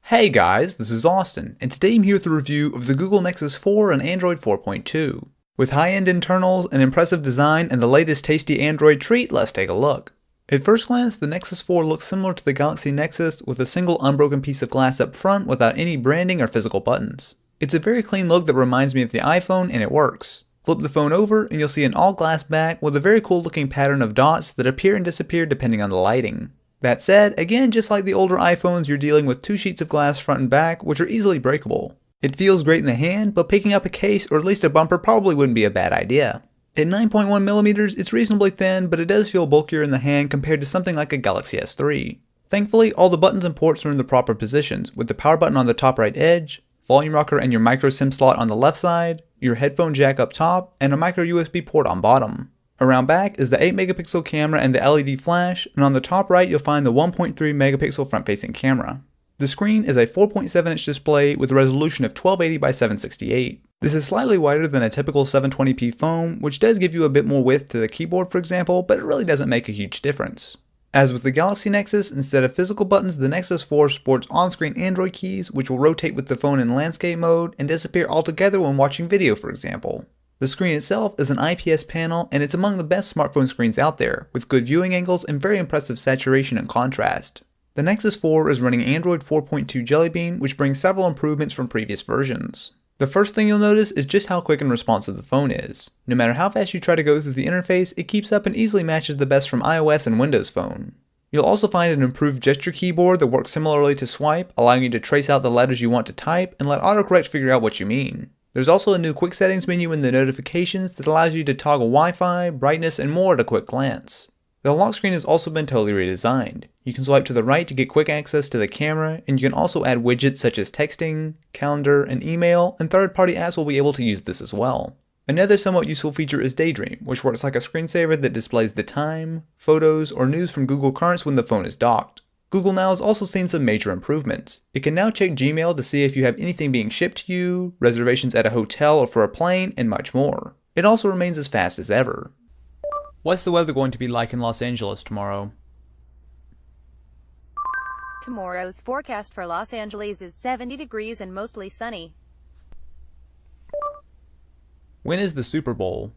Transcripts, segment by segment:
Hey guys, this is Austin, and today I'm here with a review of the Google Nexus 4 on Android 4.2. With high-end internals, an impressive design, and the latest tasty Android treat, let's take a look. At first glance, the Nexus 4 looks similar to the Galaxy Nexus with a single unbroken piece of glass up front without any branding or physical buttons. It's a very clean look that reminds me of the iPhone, and it works. Flip the phone over and you'll see an all-glass back with a very cool looking pattern of dots that appear and disappear depending on the lighting. That said, again, just like the older iPhones, you're dealing with two sheets of glass front and back, which are easily breakable. It feels great in the hand, but picking up a case or at least a bumper probably wouldn't be a bad idea. At 9.1mm, it's reasonably thin, but it does feel bulkier in the hand compared to something like a Galaxy S3. Thankfully, all the buttons and ports are in the proper positions, with the power button on the top right edge, volume rocker and your micro SIM slot on the left side, your headphone jack up top, and a micro USB port on bottom. Around back is the 8MP camera and the LED flash, and on the top right you'll find the 1.3MP front-facing camera. The screen is a 4.7-inch display with a resolution of 1280 by 768. This is slightly wider than a typical 720p phone, which does give you a bit more width to the keyboard for example, but it really doesn't make a huge difference. As with the Galaxy Nexus, instead of physical buttons, the Nexus 4 sports on-screen Android keys, which will rotate with the phone in landscape mode and disappear altogether when watching video for example. The screen itself is an IPS panel, and it's among the best smartphone screens out there, with good viewing angles and very impressive saturation and contrast. The Nexus 4 is running Android 4.2 Jelly Bean, which brings several improvements from previous versions. The first thing you'll notice is just how quick and responsive the phone is. No matter how fast you try to go through the interface, it keeps up and easily matches the best from iOS and Windows Phone. You'll also find an improved gesture keyboard that works similarly to swipe, allowing you to trace out the letters you want to type and let autocorrect figure out what you mean. There's also a new quick settings menu in the notifications that allows you to toggle Wi-Fi, brightness, and more at a quick glance. The lock screen has also been totally redesigned. You can swipe to the right to get quick access to the camera, and you can also add widgets such as texting, calendar, and email, and third-party apps will be able to use this as well. Another somewhat useful feature is Daydream, which works like a screensaver that displays the time, photos, or news from Google Currents when the phone is docked. Google Now has also seen some major improvements. It can now check Gmail to see if you have anything being shipped to you, reservations at a hotel or for a plane, and much more. It also remains as fast as ever. What's the weather going to be like in Los Angeles tomorrow? Tomorrow's forecast for Los Angeles is 70 degrees and mostly sunny. When is the Super Bowl?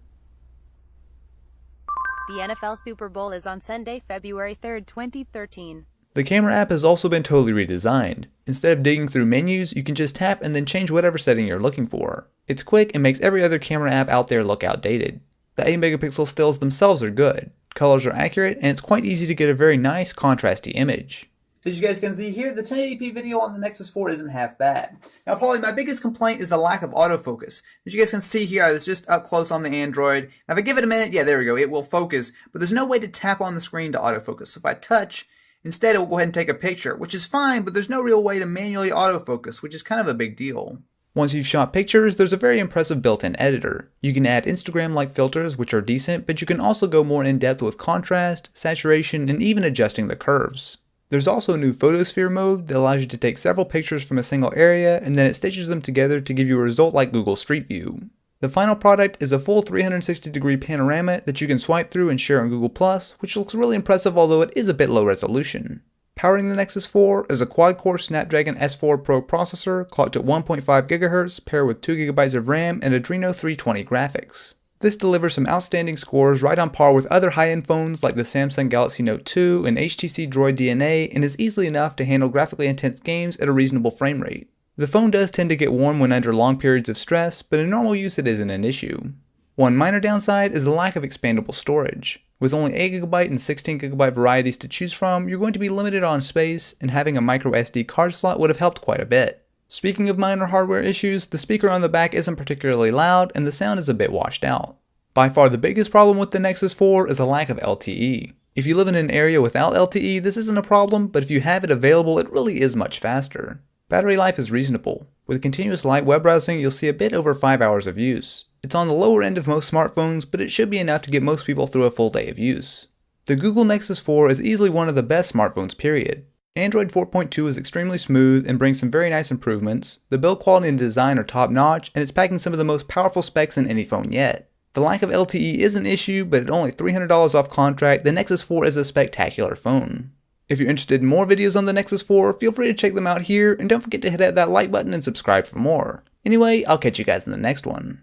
The NFL Super Bowl is on Sunday, February 3rd, 2013. The camera app has also been totally redesigned. Instead of digging through menus, you can just tap and then change whatever setting you're looking for. It's quick and makes every other camera app out there look outdated. The 8MP stills themselves are good, colors are accurate, and it's quite easy to get a very nice contrasty image. As you guys can see here, the 1080p video on the Nexus 4 isn't half bad. Now probably my biggest complaint is the lack of autofocus. As you guys can see here, I was just up close on the Android. Now if I give it a minute, yeah there we go, it will focus, but there's no way to tap on the screen to autofocus. So if I touch, instead it will go ahead and take a picture, which is fine, but there's no real way to manually autofocus, which is kind of a big deal. Once you've shot pictures, there's a very impressive built-in editor. You can add Instagram-like filters, which are decent, but you can also go more in-depth with contrast, saturation, and even adjusting the curves. There's also a new photosphere mode that allows you to take several pictures from a single area, and then it stitches them together to give you a result like Google Street View. The final product is a full 360-degree panorama that you can swipe through and share on Google+, which looks really impressive although it is a bit low resolution. Powering the Nexus 4 is a quad-core Snapdragon S4 Pro processor clocked at 1.5 GHz paired with 2GB of RAM and Adreno 320 graphics. This delivers some outstanding scores right on par with other high-end phones like the Samsung Galaxy Note 2 and HTC Droid DNA, and is easily enough to handle graphically intense games at a reasonable frame rate. The phone does tend to get warm when under long periods of stress, but in normal use it isn't an issue. One minor downside is the lack of expandable storage. With only 8GB and 16GB varieties to choose from, you're going to be limited on space, and having a micro SD card slot would have helped quite a bit. Speaking of minor hardware issues, the speaker on the back isn't particularly loud and the sound is a bit washed out. By far the biggest problem with the Nexus 4 is the lack of LTE. If you live in an area without LTE, this isn't a problem, but if you have it available, it really is much faster. Battery life is reasonable. With continuous light web browsing, you'll see a bit over 5 hours of use. It's on the lower end of most smartphones, but it should be enough to get most people through a full day of use. The Google Nexus 4 is easily one of the best smartphones period. Android 4.2 is extremely smooth and brings some very nice improvements. The build quality and design are top notch, and it's packing some of the most powerful specs in any phone yet. The lack of LTE is an issue, but at only $300 off contract, the Nexus 4 is a spectacular phone. If you're interested in more videos on the Nexus 4, feel free to check them out here, and don't forget to hit that like button and subscribe for more. Anyway, I'll catch you guys in the next one.